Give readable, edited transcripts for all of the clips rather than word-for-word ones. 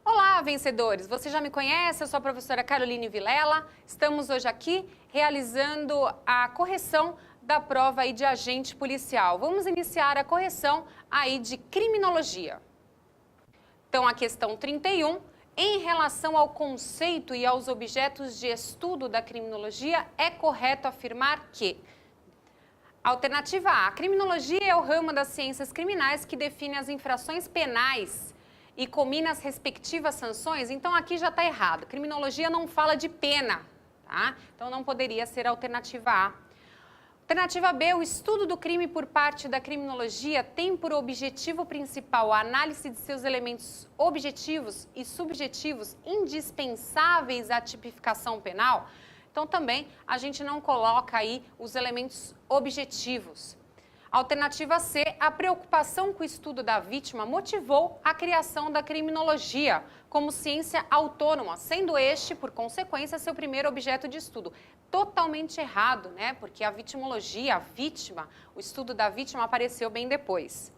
Olá, vencedores! Você já me conhece? Eu sou a professora Caroline Vilela. Estamos hoje aqui realizando a correção da prova aí de agente policial. Vamos iniciar a correção aí de criminologia. Então, a questão 31, em relação ao conceito e aos objetos de estudo da criminologia, é correto afirmar que... Alternativa A, a criminologia é o ramo das ciências criminais que define as infrações penais e combina as respectivas sanções. Então, aqui já está errado. Criminologia não fala de pena, tá? Então, não poderia ser a alternativa A. Alternativa B, o estudo do crime por parte da criminologia tem por objetivo principal a análise de seus elementos objetivos e subjetivos indispensáveis à tipificação penal. Então, também, a gente não coloca aí os elementos objetivos. Alternativa C, a preocupação com o estudo da vítima motivou a criação da criminologia como ciência autônoma, sendo este, por consequência, seu primeiro objeto de estudo. Totalmente errado, né? Porque a vitimologia, a vítima, o estudo da vítima apareceu bem depois.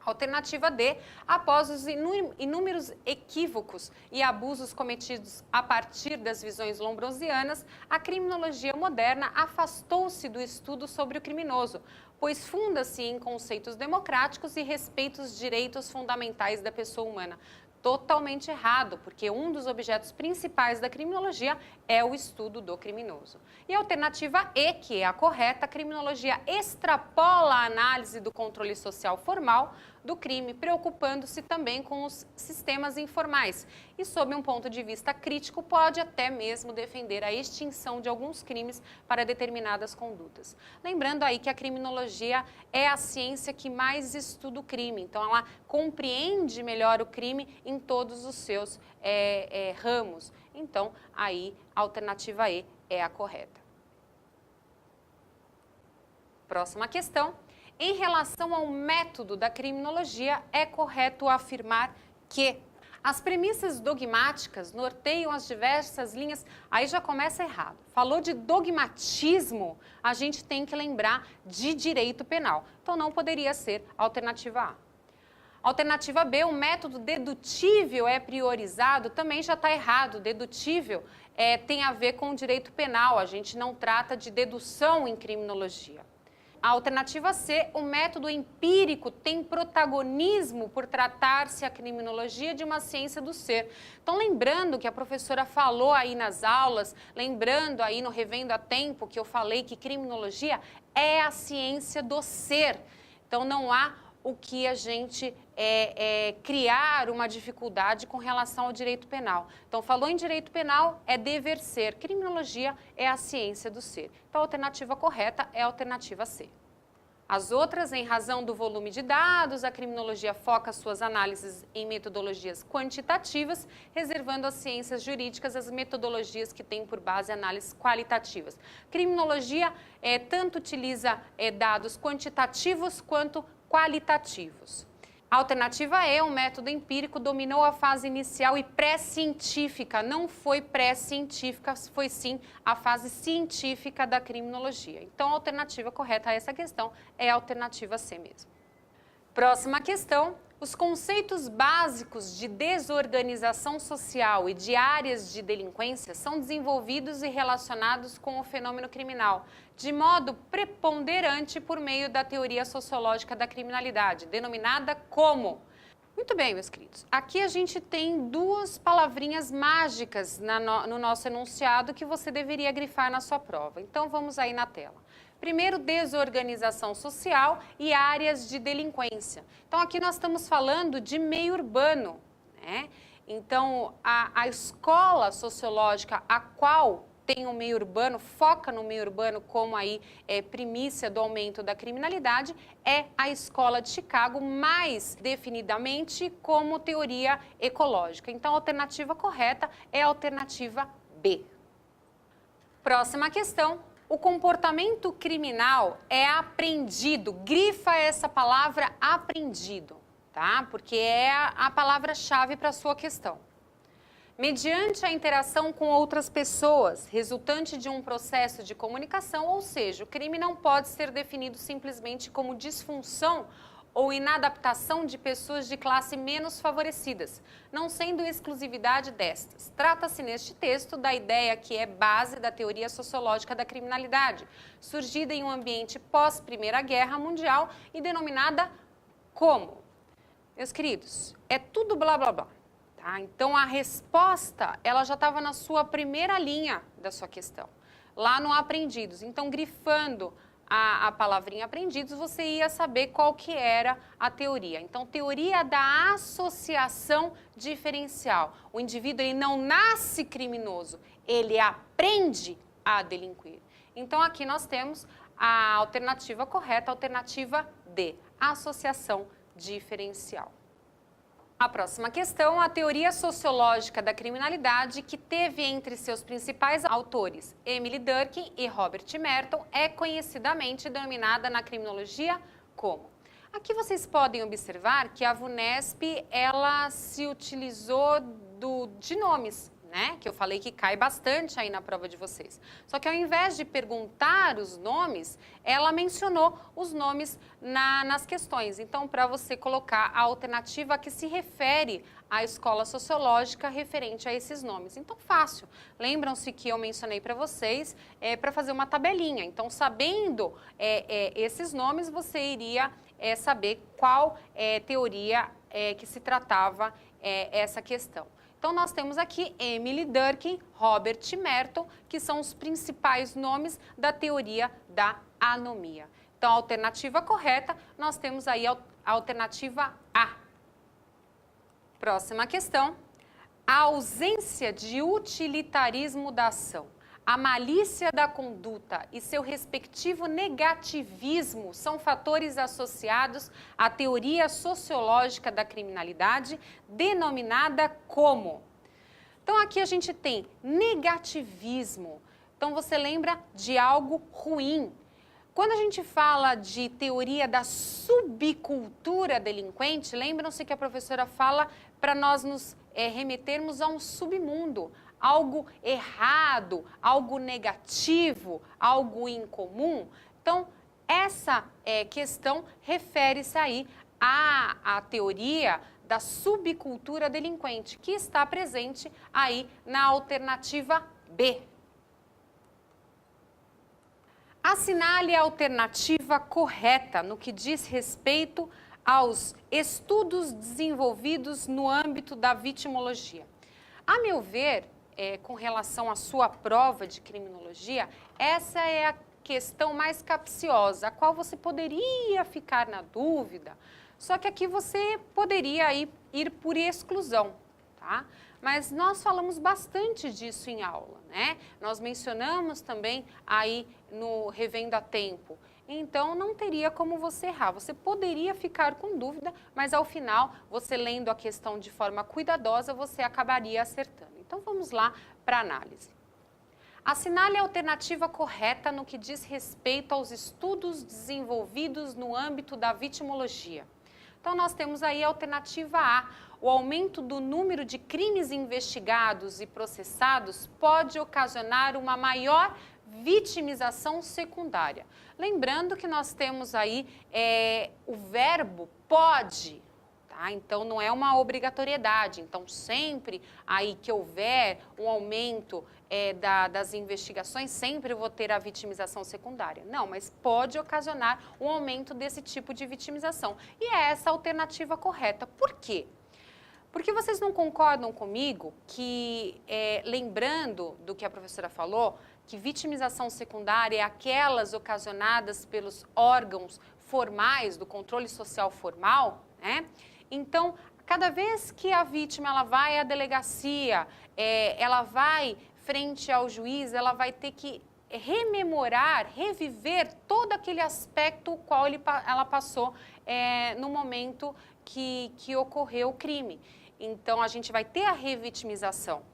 Alternativa D, após os inúmeros equívocos e abusos cometidos a partir das visões lombrosianas, a criminologia moderna afastou-se do estudo sobre o criminoso, pois funda-se em conceitos democráticos e respeita os direitos fundamentais da pessoa humana. Totalmente errado, porque um dos objetos principais da criminologia é o estudo do criminoso. E a alternativa E, que é a correta, a criminologia extrapola a análise do controle social formal do crime, preocupando-se também com os sistemas informais e, sob um ponto de vista crítico, pode até mesmo defender a extinção de alguns crimes para determinadas condutas. Lembrando aí que a criminologia é a ciência que mais estuda o crime, então ela compreende melhor o crime em todos os seus ramos. Então, aí a alternativa E é a correta. Próxima questão. Em relação ao método da criminologia, é correto afirmar que as premissas dogmáticas norteiam as diversas linhas. Aí já começa errado. Falou de dogmatismo, a gente tem que lembrar de direito penal. Então, não poderia ser a alternativa A. Alternativa B, o método dedutível é priorizado, também já está errado. Dedutível tem a ver com o direito penal, a gente não trata de dedução em criminologia. A alternativa C, o método empírico tem protagonismo por tratar-se a criminologia de uma ciência do ser. Então, lembrando que a professora falou aí nas aulas, lembrando aí no Revendo a Tempo que eu falei que criminologia é a ciência do ser. Então, não há o que a gente criar uma dificuldade com relação ao direito penal. Então, falou em direito penal, é dever ser. Criminologia é a ciência do ser. Então, a alternativa correta é a alternativa C. As outras, em razão do volume de dados, a criminologia foca suas análises em metodologias quantitativas, reservando às ciências jurídicas as metodologias que têm por base análises qualitativas. Criminologia tanto utiliza dados quantitativos quanto qualitativos. A alternativa E, o método empírico, dominou a fase inicial e pré-científica. Não foi pré-científica, foi sim a fase científica da criminologia. Então, a alternativa correta a essa questão é a alternativa C mesmo. Próxima questão. Os conceitos básicos de desorganização social e de áreas de delinquência são desenvolvidos e relacionados com o fenômeno criminal, de modo preponderante por meio da teoria sociológica da criminalidade, denominada como... Muito bem, meus queridos. Aqui a gente tem duas palavrinhas mágicas no nosso enunciado que você deveria grifar na sua prova. Então, vamos aí na tela. Primeiro, desorganização social e áreas de delinquência. Então, aqui nós estamos falando de meio urbano, né? Então, a escola sociológica a qual tem o meio urbano, foca no meio urbano como aí primícia do aumento da criminalidade, é a Escola de Chicago, mais definidamente como teoria ecológica. Então, a alternativa correta é a alternativa B. Próxima questão. O comportamento criminal é aprendido. Grifa essa palavra aprendido, tá? Porque é a palavra-chave para a sua questão. mediante a interação com outras pessoas, resultante de um processo de comunicação, ou seja, o crime não pode ser definido simplesmente como disfunção ou inadaptação de pessoas de classe menos favorecidas, não sendo exclusividade destas. Trata-se neste texto da ideia que é base da teoria sociológica da criminalidade, surgida em um ambiente pós-Primeira Guerra Mundial e denominada como? Meus queridos, é tudo blá blá blá. Tá? Então a resposta ela já estava na sua primeira linha da sua questão, lá no aprendidos. Então, grifando a palavrinha aprendidos, você ia saber qual que era a teoria. Então, teoria da associação diferencial. O indivíduo ele não nasce criminoso, ele aprende a delinquir. Então, aqui nós temos a alternativa correta, a alternativa D, associação diferencial. A próxima questão, a teoria sociológica da criminalidade, que teve entre seus principais autores Emile Durkheim e Robert Merton, é conhecidamente denominada na criminologia como? Aqui vocês podem observar que a VUNESP, ela se utilizou de nomes, né? Que eu falei que cai bastante aí na prova de vocês. Só que ao invés de perguntar os nomes, ela mencionou os nomes nas questões. Então, para você colocar a alternativa que se refere à escola sociológica referente a esses nomes. Então, fácil. Lembram-se que eu mencionei para vocês para fazer uma tabelinha. Então, sabendo esses nomes, você iria saber qual teoria que se tratava essa questão. Então, nós temos aqui Emile Durkheim, Robert Merton, que são os principais nomes da teoria da anomia. Então, a alternativa correta, nós temos aí a alternativa A. Próxima questão. A ausência de utilitarismo da ação, a malícia da conduta e seu respectivo negativismo são fatores associados à teoria sociológica da criminalidade, denominada como? Então, aqui a gente tem negativismo. Então, você lembra de algo ruim. Quando a gente fala de teoria da subcultura delinquente, lembram-se que a professora fala para nós nos remetermos a um submundo, algo errado, algo negativo, algo incomum. Então, essa questão refere-se aí à teoria da subcultura delinquente, que está presente aí na alternativa B. Assinale a alternativa correta no que diz respeito aos estudos desenvolvidos no âmbito da vitimologia. A meu ver, com relação à sua prova de criminologia, essa é a questão mais capciosa, a qual você poderia ficar na dúvida, só que aqui você poderia ir por exclusão, tá? Mas nós falamos bastante disso em aula, né? Nós mencionamos também aí no Revendo a Tempo. Então, não teria como você errar. Você poderia ficar com dúvida, mas ao final, você lendo a questão de forma cuidadosa, você acabaria acertando. Então, vamos lá para a análise. Assinale a alternativa correta no que diz respeito aos estudos desenvolvidos no âmbito da vitimologia. Então, nós temos aí a alternativa A. O aumento do número de crimes investigados e processados pode ocasionar uma maior vitimização secundária. Lembrando que nós temos aí o verbo pode, tá? Então não é uma obrigatoriedade. Então sempre aí que houver um aumento das investigações, sempre vou ter a vitimização secundária. Não, mas pode ocasionar um aumento desse tipo de vitimização. E é essa a alternativa correta. Por quê? Porque vocês não concordam comigo que, lembrando do que a professora falou, que vitimização secundária é aquelas ocasionadas pelos órgãos formais do controle social formal, né? Então, cada vez que a vítima ela vai à delegacia, ela vai frente ao juiz, ela vai ter que rememorar, reviver todo aquele aspecto qual ela passou no momento que ocorreu o crime. Então, a gente vai ter a revitimização.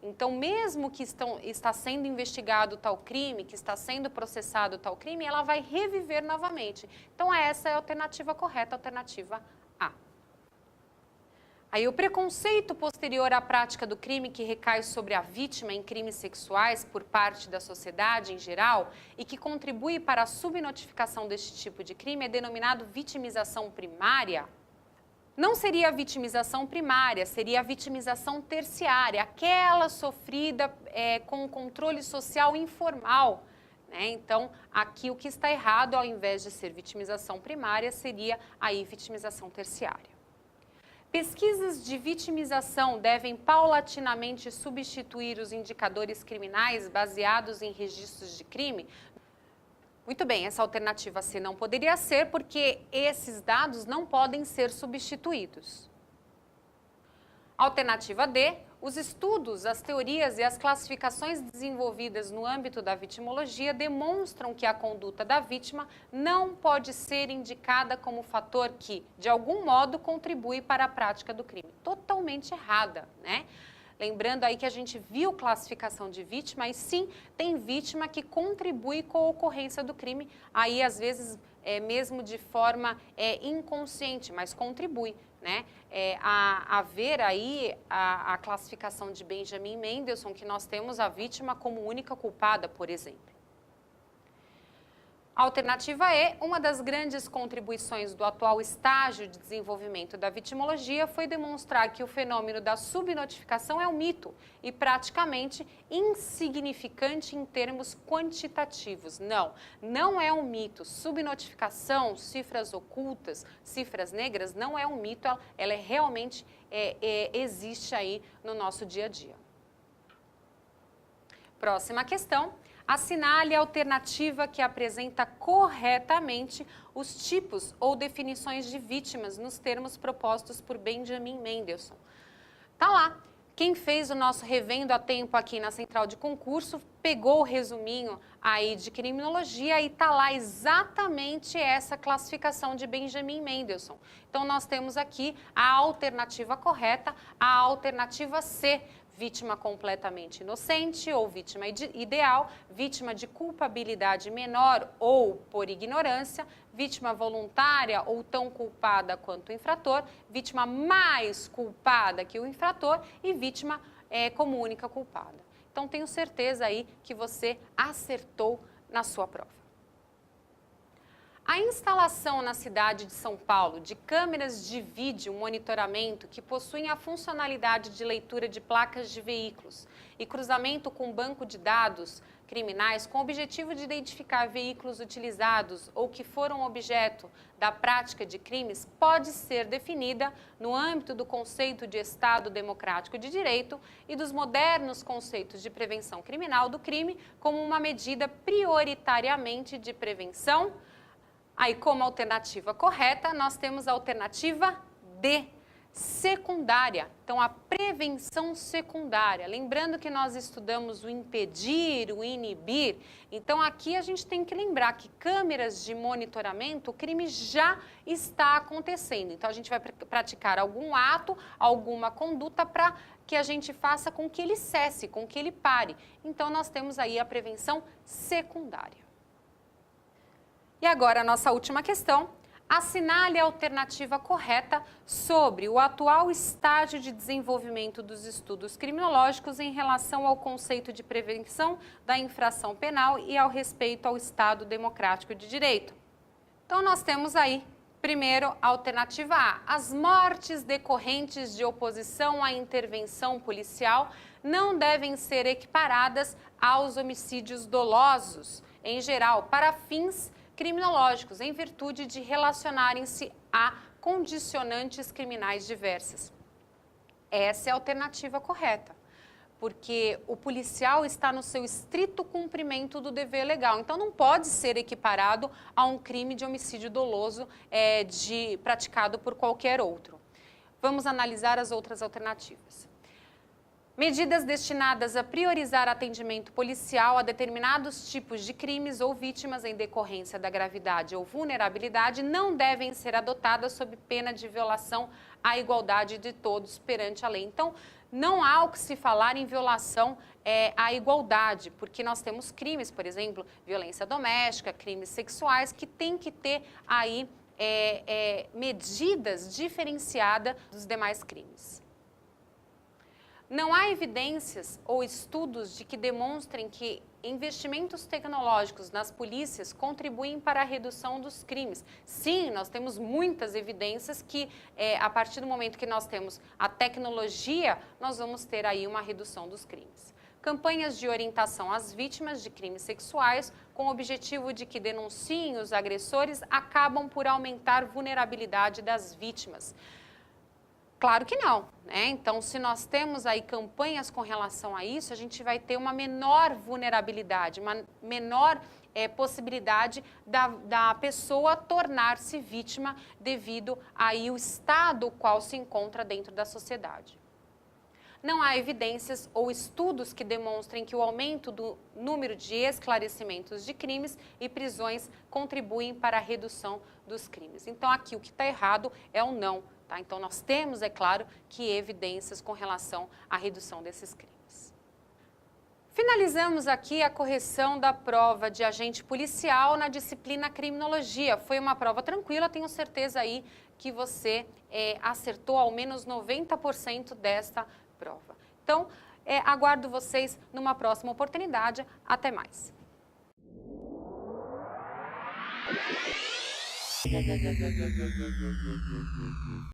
Então, mesmo que está sendo investigado tal crime, que está sendo processado tal crime, ela vai reviver novamente. Então, essa é a alternativa correta, a alternativa A. Aí o preconceito posterior à prática do crime que recai sobre a vítima em crimes sexuais por parte da sociedade em geral e que contribui para a subnotificação deste tipo de crime é denominado vitimização primária. Não seria a vitimização primária, seria a vitimização terciária, aquela sofrida com controle social informal. Então, aqui o que está errado, ao invés de ser vitimização primária, seria aí vitimização terciária. Pesquisas de vitimização devem paulatinamente substituir os indicadores criminais baseados em registros de crime? Muito bem, essa alternativa C não poderia ser porque esses dados não podem ser substituídos. Alternativa D, os estudos, as teorias e as classificações desenvolvidas no âmbito da vitimologia demonstram que a conduta da vítima não pode ser indicada como fator que, de algum modo, contribui para a prática do crime. Totalmente errada, né? Lembrando aí que a gente viu classificação de vítima e sim, tem vítima que contribui com a ocorrência do crime, aí às vezes mesmo de forma inconsciente, mas contribui. Né? A ver aí a classificação de Benjamin Mendelsohn, que nós temos a vítima como única culpada, por exemplo. Alternativa E, uma das grandes contribuições do atual estágio de desenvolvimento da vitimologia foi demonstrar que o fenômeno da subnotificação é um mito e praticamente insignificante em termos quantitativos. Não é um mito. Subnotificação, cifras ocultas, cifras negras, não é um mito, ela realmente existe aí no nosso dia a dia. Próxima questão. Assinale a alternativa que apresenta corretamente os tipos ou definições de vítimas nos termos propostos por Benjamin Mendelsohn. Tá lá. Quem fez o nosso Revendo a Tempo aqui na Central de Concurso pegou o resuminho aí de criminologia e tá lá exatamente essa classificação de Benjamin Mendelsohn. Então, nós temos aqui a alternativa correta, a alternativa C. Vítima completamente inocente ou vítima ideal, vítima de culpabilidade menor ou por ignorância, vítima voluntária ou tão culpada quanto o infrator, vítima mais culpada que o infrator e vítima como única culpada. Então, tenho certeza aí que você acertou na sua prova. A instalação na cidade de São Paulo de câmeras de vídeo monitoramento que possuem a funcionalidade de leitura de placas de veículos e cruzamento com banco de dados criminais com o objetivo de identificar veículos utilizados ou que foram objeto da prática de crimes pode ser definida no âmbito do conceito de Estado Democrático de Direito e dos modernos conceitos de prevenção criminal do crime como uma medida prioritariamente de prevenção. Aí, como alternativa correta, nós temos a alternativa D, secundária. Então, a prevenção secundária. Lembrando que nós estudamos o impedir, o inibir. Então, aqui a gente tem que lembrar que câmeras de monitoramento, o crime já está acontecendo. Então, a gente vai praticar algum ato, alguma conduta para que a gente faça com que ele cesse, com que ele pare. Então, nós temos aí a prevenção secundária. E agora a nossa última questão. Assinale a alternativa correta sobre o atual estágio de desenvolvimento dos estudos criminológicos em relação ao conceito de prevenção da infração penal e ao respeito ao Estado Democrático de Direito. Então, nós temos aí, primeiro, a alternativa A. As mortes decorrentes de oposição à intervenção policial não devem ser equiparadas aos homicídios dolosos, em geral, para fins criminológicos, em virtude de relacionarem-se a condicionantes criminais diversas. Essa é a alternativa correta, porque o policial está no seu estrito cumprimento do dever legal, então não pode ser equiparado a um crime de homicídio doloso praticado por qualquer outro. Vamos analisar as outras alternativas. Medidas destinadas a priorizar atendimento policial a determinados tipos de crimes ou vítimas em decorrência da gravidade ou vulnerabilidade não devem ser adotadas sob pena de violação à igualdade de todos perante a lei. Então, não há o que se falar em violação à igualdade, porque nós temos crimes, por exemplo, violência doméstica, crimes sexuais, que tem que ter aí medidas diferenciadas dos demais crimes. Não há evidências ou estudos de que demonstrem que investimentos tecnológicos nas polícias contribuem para a redução dos crimes. Sim, nós temos muitas evidências que, a partir do momento que nós temos a tecnologia, nós vamos ter aí uma redução dos crimes. Campanhas de orientação às vítimas de crimes sexuais, com o objetivo de que denunciem os agressores, acabam por aumentar a vulnerabilidade das vítimas. Claro que não, né? Então, se nós temos aí campanhas com relação a isso, a gente vai ter uma menor vulnerabilidade, uma menor possibilidade da pessoa tornar-se vítima devido aí ao estado qual se encontra dentro da sociedade. Não há evidências ou estudos que demonstrem que o aumento do número de esclarecimentos de crimes e prisões contribuem para a redução dos crimes. Então, aqui o que está errado é o não. Tá? Então, nós temos, é claro, que evidências com relação à redução desses crimes. Finalizamos aqui a correção da prova de agente policial na disciplina criminologia. Foi uma prova tranquila, tenho certeza aí que você acertou ao menos 90% desta prova. Então, aguardo vocês numa próxima oportunidade. Até mais.